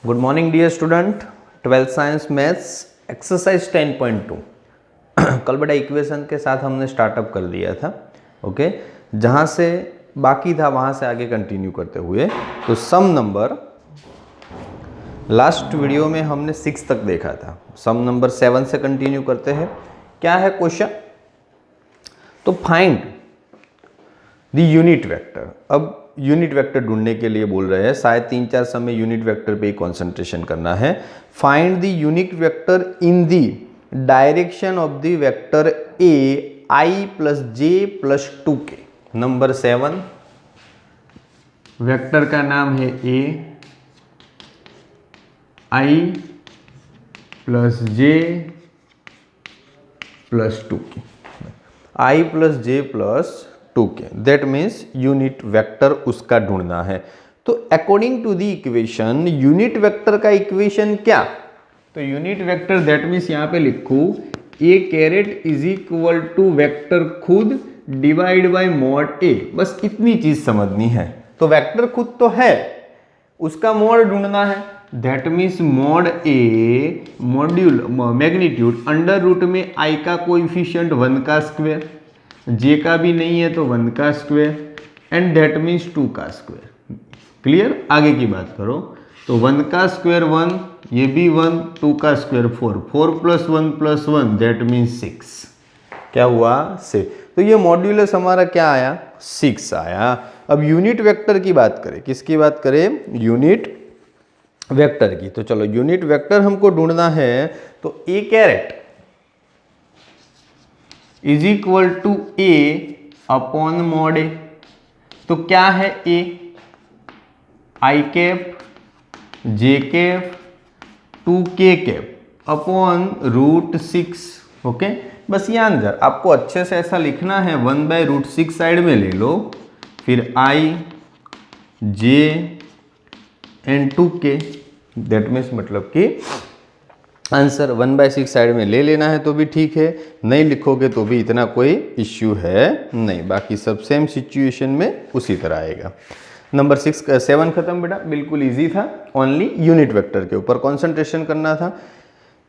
Good morning dear student. 12th science maths exercise 10.2 कल बेटा equation के साथ हमने स्टार्टअप कर दिया था। ओके, जहाँ से बाकी था वहाँ से आगे कंटिन्यू करते हुए तो सम नंबर लास्ट वीडियो में हमने 6 तक देखा था। सम नंबर 7 से कंटिन्यू करते हैं। क्या है क्वेश्चन? तो फाइंड द यूनिट वेक्टर। अब यूनिट वेक्टर ढूंढने के लिए बोल रहे हैं, शायद 3-4 समय यूनिट वेक्टर पे ही कंसंट्रेशन करना है। Find the unit vector in the direction of the vector A I plus J plus 2k। Number 7, vector का नाम है A I plus J plus 2k, I plus J plus 2k, that means unit vector उसका ढूंढना है। तो according to the equation unit vector का equation क्या? तो यूनिट वेक्टर दैट मीन्स यहां पे लिखू A caret is equal to vector खुद डिवाइड बाय मॉड ए। बस इतनी चीज समझनी है। तो वेक्टर खुद तो है, उसका मॉड ढूंढना है। That means mod a module magnitude under root में आई का कोएफिशिएंट 1 का स्क्वायर, जे का भी नहीं है तो 1 का स्क्वायर, एंड दैट मीन्स 2 का स्क्वायर। क्लियर? आगे की बात करो तो 1 का स्क्वायर 1, ये भी 1, 2 का स्क्वायर 4, 4 प्लस 1 दैट मीन्स 6। क्या हुआ? 6। तो ये मॉड्यूलस हमारा क्या आया? 6 आया। अब यूनिट वेक्टर की बात करें, किसकी बात करें? यूनिट वेक्टर की। तो चलो यूनिट वेक्टर हमको ढूंढना है। तो A caret is equal to A upon mod A. तो क्या है A? I cap J cap 2k cap upon root 6। Okay, बस ये आंसर आपको अच्छे से ऐसा लिखना है, 1/√6 साइड में ले लो, फिर I J and 2k, that means मतलब कि आंसर 1/6 साइड में ले लेना है तो भी ठीक है, नहीं लिखोगे तो भी इतना कोई इश्यू है नहीं। बाकी सब सेम सिचुएशन में उसी तरह आएगा। नंबर 7 खत्म बेटा, बिल्कुल इजी था। ओनली यूनिट वेक्टर के ऊपर कंसंट्रेशन करना था।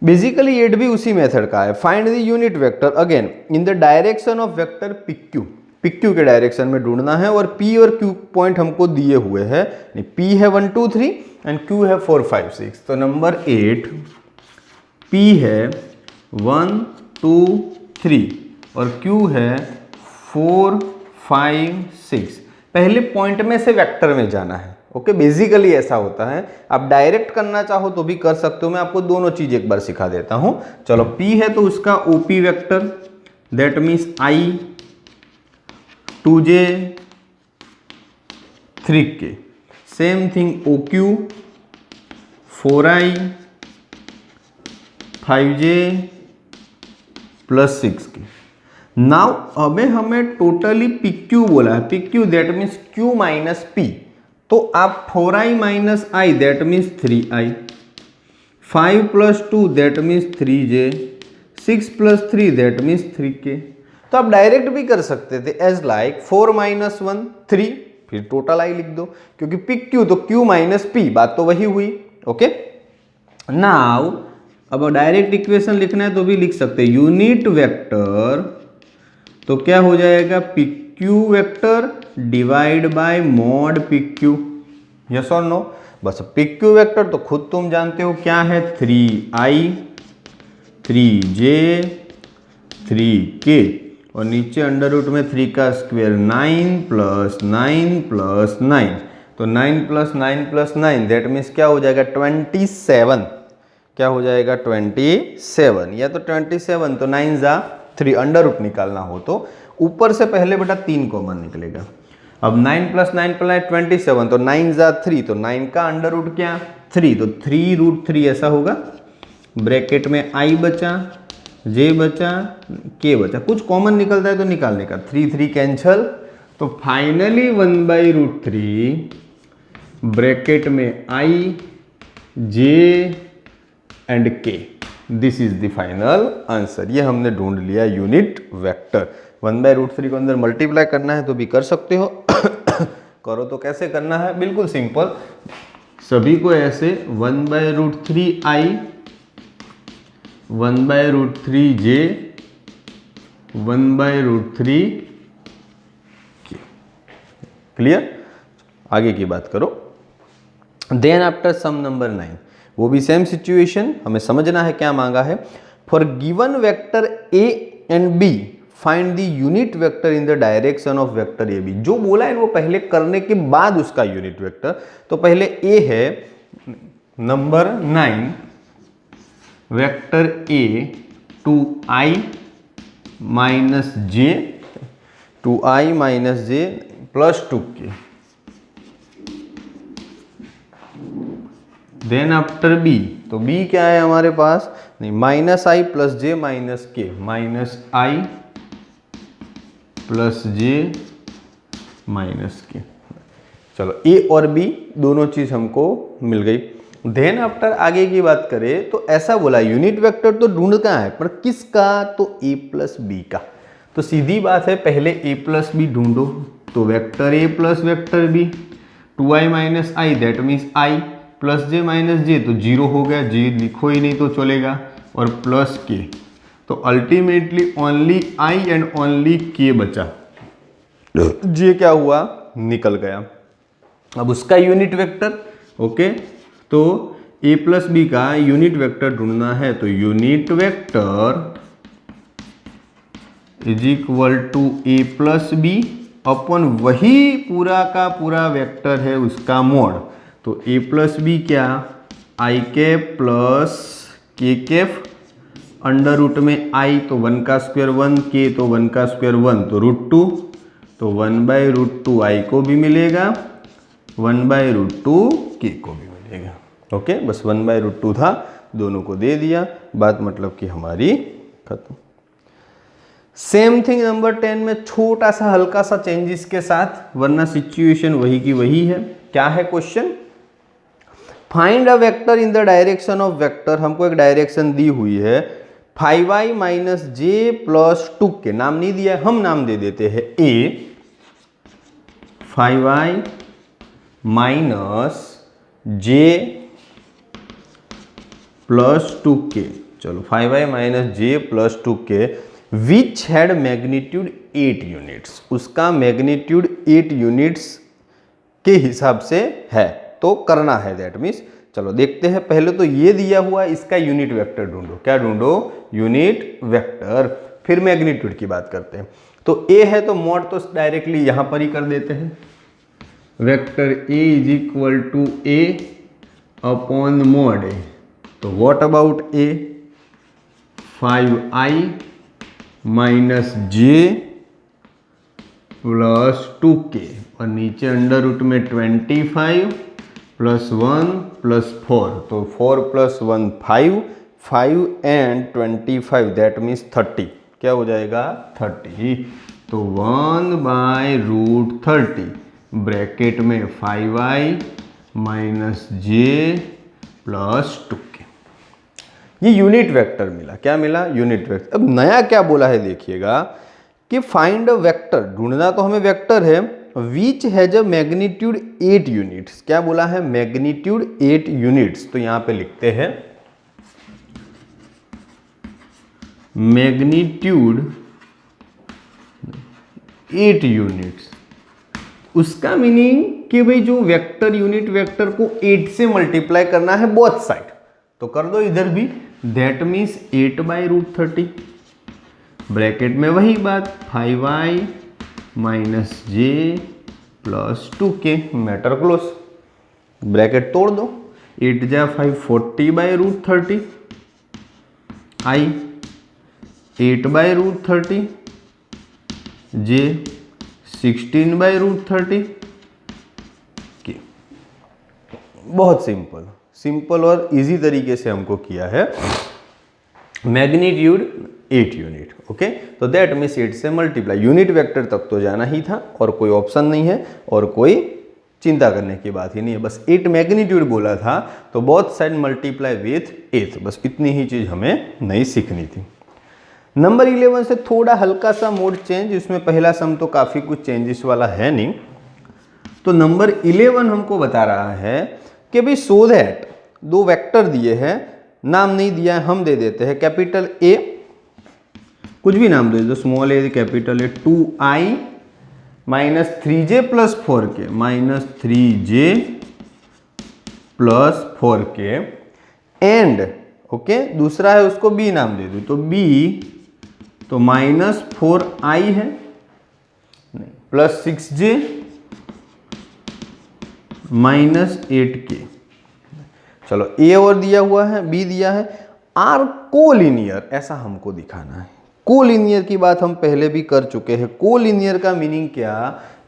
बेसिकली एट भी उसी मेथड का है। Find the unit vector again in the direction of vector PQ। PQ के डायरेक्शन में ढूंढना है और P और Q पॉइंट हमको दिए हुए हैं। P है 1 2 3 एंड Q है 4 5 6। तो नंबर 8 P है 1 2 3 और Q है 4 5 6। पहले पॉइंट में से वेक्टर में जाना है। ओके, बेसिकली ऐसा होता है। आप डायरेक्ट करना चाहो तो भी कर सकते हो। मैं आपको दोनों चीज एक बार सिखा देता हूं। चलो P है तो उसका OP vector, that means I 2j 3k। Same thing OQ 4i 5j plus 6k। Now अबे हमें टोटली PQ बोला है। PQ that means Q minus P। तो आप 4i minus I that means 3i, 5 plus 2 that means 3j, 6 plus 3 that means 3k। तो आप direct भी कर सकते थे, एज लाइक 4 माइनस 1 3, फिर टोटल आई लिख दो, क्योंकि PQ तो Q माइनस P, बात तो वही हुई। ओके, नाउ अब डायरेक्ट इक्वेशन लिखना है तो भी लिख सकते हैं। यूनिट वेक्टर तो क्या हो जाएगा? PQ vector divide by mod PQ। Yes और नो? बस PQ वेक्टर तो खुद तुम जानते हो क्या है, 3i 3j 3k और नीचे अंडर रूट में 3 का स्क्वायर 9 प्लस 9 प्लस 9। तो 9 प्लस 9 प्लस 9 दैट मीन्स क्या हो जाएगा? 27। क्या हो जाएगा? 27, या तो 27 तो 9 जा 3, अंडर रूट निकालना हो तो ऊपर से पहले बेटा 3 कॉमन निकलेगा। अब 9 प्लस 9 प्लस 27 तो 9 जा 3, तो 9 का अंडर रूट क्या? 3, तो 3√3 ऐसा होगा। ब्रैकेट में I बचा, J बचा, K बचा, कुछ कॉमन निकलता है तो निकालने का, 3 3 कैंसल। तो फाइनली 1/√3 ब्रैकेट में I J and K। This is the final answer. ये हमने ढूंढ लिया यूनिट वेक्टर। 1/√3 को अंदर मल्टीप्लाई करना है तो भी कर सकते हो। करो तो कैसे करना है? बिल्कुल सिंपल। सभी को ऐसे 1/√3i 1/√3j 1/√3k। क्लियर? आगे की बात करो। देन आफ्टर सम नंबर 9, वो भी सेम सिचुएशन, हमें समझना है क्या मांगा है। For given vector a and b find the unit vector in the direction of vector a b. जो बोला है वो पहले करने के बाद उसका यूनिट वेक्टर। तो पहले a है number 9, vector a 2i - j 2i - j plus 2k। Then after b, तो b क्या है हमारे पास, नहीं, -i + j - k, -i + j - k। चलो a और b दोनों चीज हमको मिल गई। देन आफ्टर आगे की बात करें तो ऐसा बोला यूनिट वेक्टर तो ढूंढना है, पर किसका, तो a + b का। तो सीधी बात है, पहले a + b ढूंढो। तो vector a + vector b, 2i - i that means i + j - j, तो 0 हो गया, j लिखो ही नहीं तो चलेगा, और प्लस k। तो ultimately only i and only k बचा, j क्या हुआ, निकल गया। अब उसका यूनिट वेक्टर, ओके, तो a + b का यूनिट वेक्टर ढूंढना है। तो यूनिट वेक्टर = a + b अपन वही पूरा का पूरा वेक्टर है उसका मोड। तो a + b क्या, i cap plus k cap, under root में i तो 1 का स्क्वायर 1, k तो 1 का स्क्वायर 1, तो √2, तो 1/√2 i को भी मिलेगा, 1/√2 k को भी मिलेगा। ओके, बस 1/√2 था, दोनों को दे दिया, बात मतलब कि हमारी खत्म। सेम थिंग नंबर 10 में छोटा सा हल्का सा चेंजेस के साथ, वरना सिचुएशन वही की वही है। क्या है question, find a vector in the direction of vector. हमको एक डायरेक्शन दी हुई है 5i - j + 2k, नाम नहीं दिया है, हम नाम दे देते हैं a, 5i - j + 2k। चलो 5i - j + 2k which had magnitude 8 units, उसका मैग्नीट्यूड 8 यूनिट्स के हिसाब से है, तो करना है दैट मीन्स। चलो देखते हैं, पहले तो ये दिया हुआ इसका यूनिट वेक्टर ढूंढो। क्या ढूंढो, यूनिट वेक्टर, फिर मैग्नीट्यूड की बात करते हैं। तो a है तो मॉड तो डायरेक्टली यहां पर ही कर देते हैं। Vector a = a upon mod a। तो what about a, 5i - j + 2k, और नीचे अंडर रूट में 25 + 1 + 4, तो 4 + 1 5, 5 एंड 25 दैट मीन्स 30। क्या हो जाएगा, 30। तो 1/√30 ब्रैकेट में 5i - j + 2k। ये यूनिट वेक्टर मिला। क्या मिला, यूनिट वेक्टर। अब नया क्या बोला है देखिएगा कि फाइंड अ वेक्टर, ढूंढना तो हमें वेक्टर है, which has a magnitude 8 units. क्या बोला है, मैग्नीट्यूड 8 यूनिट्स। तो यहां पे लिखते हैं मैग्नीट्यूड 8 यूनिट्स। उसका मीनिंग कि भाई जो वेक्टर, यूनिट वेक्टर को 8 से मल्टीप्लाई करना है बोथ साइड, तो कर दो इधर भी, दैट मीन्स 8/√30 ब्रैकेट में वही बात 5i - j + 2k, matter close. Bracket तोड़ दो, 8 जा 5 40/√30, i 8/√30, j 16/√30 k। बहुत सिंपल, सिंपल और इजी तरीके से हमको किया है। मैग्नीट्यूड 8 यूनिट, ओके, तो दैट मीन्स 8 से मल्टीप्लाई, यूनिट वेक्टर तक तो जाना ही था, और कोई ऑप्शन नहीं है और कोई चिंता करने की बात ही नहीं है। बस 8 मैग्नीट्यूड बोला था, तो बोथ साइड मल्टीप्लाई विथ 8, बस इतनी ही चीज हमें नहीं सीखनी थी। नंबर 11 से थोड़ा हल्का सा मोड चेंज, इसमें पहला सम तो काफी कुछ चेंजेस वाला है नहीं। तो नंबर 11 हमको बता रहा है कि कि भाई सो दैट दो वेक्टर दिए हैं, नाम नहीं दिया है, हम दे देते हैं कैपिटल ए, कुछ भी नाम दे दो, small A capital A, 2i minus 3j plus 4k, minus 3j plus 4k and okay, दूसरा है उसको b नाम दे दो, तो b तो माइनस 4i है नहीं प्लस 6j माइनस 8k। चलो a और दिया हुआ है, b दिया है, आर कोलिनियर, ऐसा हमको दिखाना है। कोलिनियर की बात हम पहले भी कर चुके हैं। कोलिनियर का मीनिंग क्या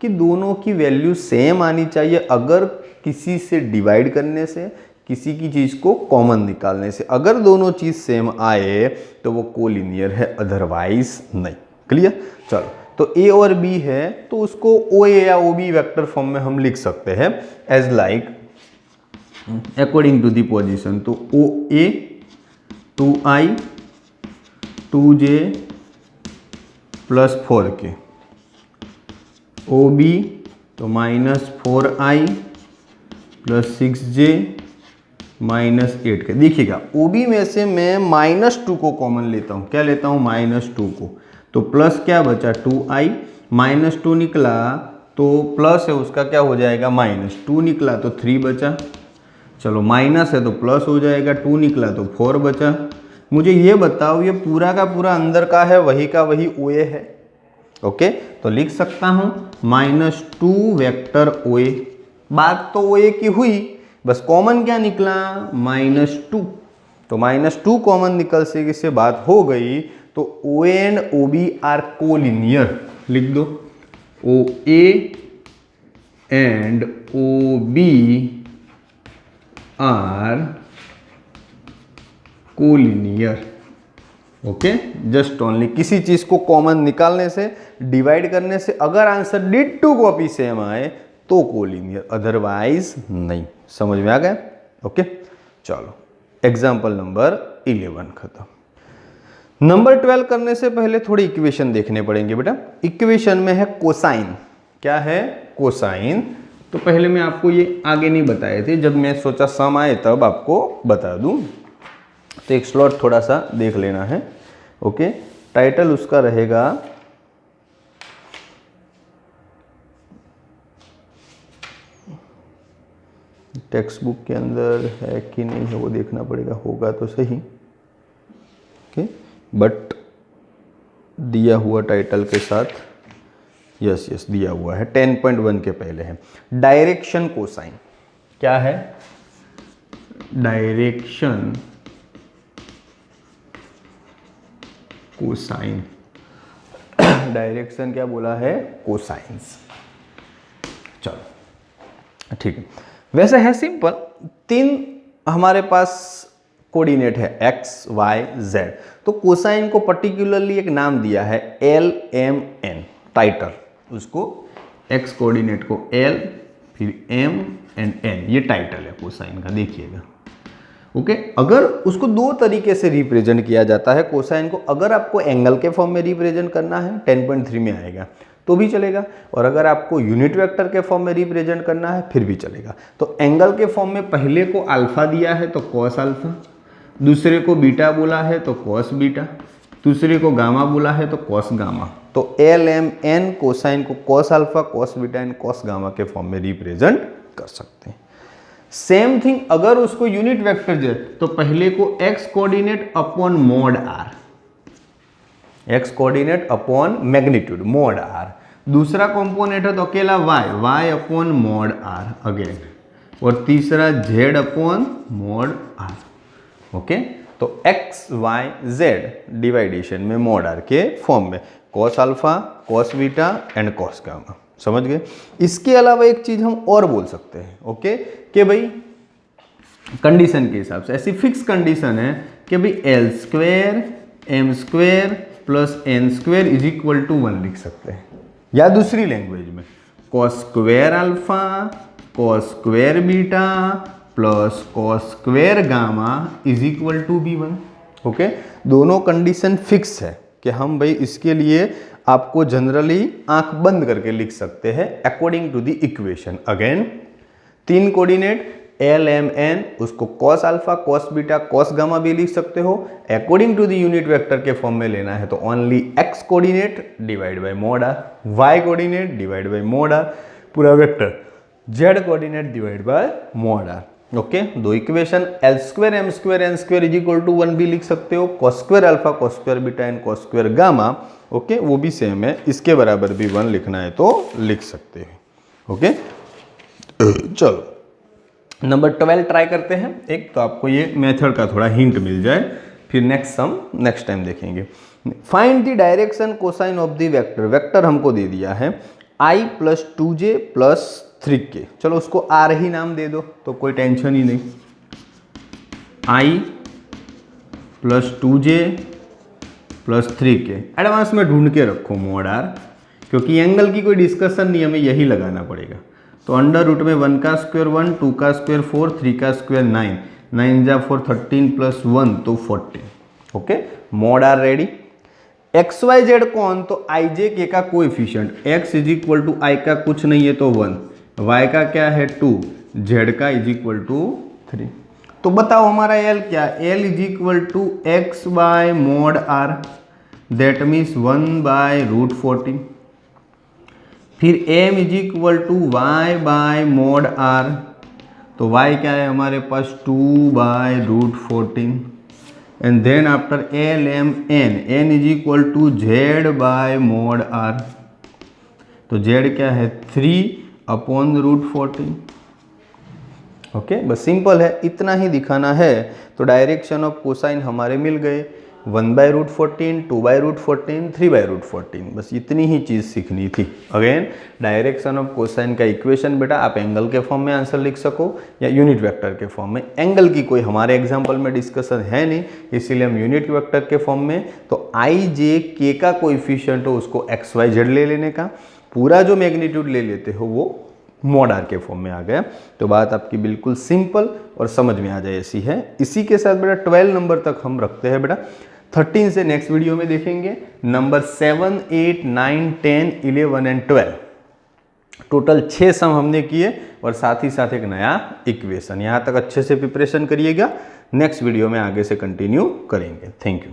कि दोनों की वैल्यू सेम आनी चाहिए। अगर किसी से डिवाइड करने से, किसी की चीज को कॉमन निकालने से, अगर दोनों चीज सेम आए तो वो कोलिनियर है, अदरवाइज नहीं। क्लियर? चलो, तो a और b है तो उसको OA या OB वेक्टर फॉर्म में हम लिख सकते हैं as like according to the position. तो OA 2i 2j plus 4k, OB तो minus 4i plus 6j minus 8k। देखिएगा OB में से मैं -2 को कॉमन लेता हूँ। क्या लेता हूँ? -2 को। तो प्लस क्या बचा? 2i, -2 निकला तो प्लस है उसका क्या हो जाएगा? -2 निकला तो 3 बचा। चलो माइनस है तो प्लस हो जाएगा, 2 निकला तो 4 बचा। मुझे ये बताओ ये पूरा का पूरा अंदर का है, वही का वही OA है। ओके, तो लिख सकता हूँ -2 वेक्टर OA। बात तो OA की हुई, बस कॉमन क्या निकला? -2। तो -2 कॉमन निकल से बात हो गई। तो OA and OB are collinear. लिख दो OA and OB are collinear. Okay, just only किसी चीज को कॉमन निकालने से, डिवाइड करने से, अगर answer did to copy same आए तो कोलिनियर, अदरवाइज नहीं। समझ में आ गया? ओके, चलो एग्जाम्पल नंबर 11 खत्म। नंबर 12 करने से पहले थोड़ी इक्वेशन देखने पड़ेंगे बेटा। इक्वेशन में है कोसाइन। क्या है? कोसाइन। तो पहले मैं आपको ये आगे नहीं बताए थे, जब मैं सोचा सम आए तब आपको बता दूं। तो एक स्लॉट थोड़ा सा देख लेना है। ओके, टाइटल उसका रहेगा टेक्स्ट बुक के अंदर है कि नहीं है वो देखना पड़ेगा, होगा तो सही। ओके, बट दिया हुआ टाइटल के साथ यस दिया हुआ है, 10.1 के पहले है डायरेक्शन कोसाइन। क्या है? Direction cosine. डायरेक्शन क्या बोला है? कोसाइंस। चलो ठीक है, वैसे है सिंपल। 3 हमारे पास कोऑर्डिनेट है x, y, z। तो कोसाइन को पर्टिकुलरली एक नाम दिया है LMN, टाइटल उसको, x कोऑर्डिनेट को L, फिर M एंड N, ये टाइटल है कोसाइन का। देखिएगा ओके, अगर उसको 2 तरीके से रिप्रेजेंट किया जाता है कोसाइन को। अगर आपको एंगल के फॉर्म में रिप्रेजेंट करना है 10.3 में आएगा तो भी चलेगा, और अगर आपको यूनिट वेक्टर के फॉर्म में रिप्रेजेंट करना है फिर भी चलेगा। तो एंगल के फॉर्म में पहले को अल्फा दिया है तो कॉस अल्फा, दूसरे को बीटा बोला है तो कॉस बीटा, दूसरे को गामा बोला है तो कॉस गामा। तो LMN कोसाइन को cos alpha, cos beta and cos gamma के फॉर्म में रिप्रेजेंट कर सकते हैं। सेम थिंग अगर उसको यूनिट वेक्टर दे तो पहले को x coordinate upon mod r, x coordinate upon magnitude mod r, दूसरा कंपोनेंट है तो अकेला y upon mod r again, और तीसरा z upon mod r। Okay, तो x y z डिवाइडेशन में मॉड r के फॉर्म में cos alpha, cos beta and cos gamma. समझ गए? इसके अलावा एक चीज हम और बोल सकते हैं ओके, कि भाई कंडीशन के हिसाब से ऐसी फिक्स कंडीशन है कि भाई L square M square plus N स्क्वेयर इज इक्वल टू 1 लिख सकते हैं, या दूसरी लैंग्वेज में cos square alpha, cos square beta plus cos square gamma is equal to B1। Okay, दोनों कंडीशन फिक्स है कि हम भाई इसके लिए आपको जनरली आंख बंद करके लिख सकते हैं according to the equation. Again 3 coordinate L M N, उसको cos alpha, cos beta, cos gamma भी लिख सकते हो। According to the unit vector के फॉर्म में लेना है तो only X coordinate divide by mod R, Y coordinate divide by mod R, पूरा vector Z coordinate divide by mod R. Okay, दो equation L square M square N square is equal to 1 भी लिख सकते हो, cos square alpha cos square beta and cos square gamma. Okay, वो भी same है, इसके बराबर भी 1 लिखना है तो लिख सकते हो। ओके, चलो नंबर 12 ट्राई करते हैं एक, तो आपको ये मेथड का थोड़ा हिंट मिल जाए, फिर नेक्स्ट सम नेक्स्ट टाइम देखेंगे। Find the direction cosine of the vector, vector हमको दे दिया है i plus 2j plus 3k, चलो उसको आर ही नाम दे दो तो कोई टेंशन ही नहीं। i plus 2j plus 3k, advance में ढूंढ के रखो मॉड आर, क्योंकि एंगल की कोई डिस्कशन नहीं, हमें यही लगाना पड़ेगा। तो अंडर रूट में 1 का स्क्वायर 1, 2 का स्क्वायर 4, 3 का स्क्वायर 9, 9 जा 4 13 प्लस 1 तो 14। Okay, mod R ready. X Y Z कौन, तो आई जे के का coefficient, X is equal to I का कुछ नहीं है तो 1, वाई का क्या है 2, जेड का इज इक्वल टू 3। तो बताओ हमारा एल क्या, l is equal to x by mod r, that means 1 by root 14। फिर m is equal to y by mod r, तो y क्या है हमारे पास 2 by root 14, and then after l M n, n is equal to z by mod r, तो z क्या है 3 upon root 14। Okay, बस सिंपल है, इतना ही दिखाना है। तो डायरेक्शन ऑफ कोसाइन हमारे मिल गए, 1 by root 14, 2 by root 14, 3 by root 14, बस इतनी ही चीज़ सीखनी थी। अगेन डायरेक्शन ऑफ कोसाइन का इक्वेशन बेटा आप एंगल के फॉर्म में आंसर लिख सको या यूनिट वेक्टर के फॉर्म में। एंगल की कोई हमारे एग्जाम्पल में डिस्कशन है नहीं, इसीलिए हम यूनिट वेक्टर के फॉर्म में, तो आई जे के का कोएफिशिएंट हो उसको एक्स वाई जेड ले लेने का, पूरा जो मैग्नीट्यूड ले लेते हो वो मॉड आर के फॉर्म में आ गया। तो बात आपकी बिल्कुल सिंपल और समझ में आ जाए ऐसी है। इसी के साथ बेटा 12 नंबर तक हम रखते हैं बेटा, 13 से नेक्स्ट वीडियो में देखेंगे। नंबर 7, 8, 9, 10, 11 एंड 12, टोटल 6 सम हमने किए और साथ ही साथ एक नया इक्वेशन। यहाँ तक अच्छे से प्रिपरेशन करिएगा, नेक्स्ट वीडियो में आगे से कंटिन्यू करेंगे। Thank you.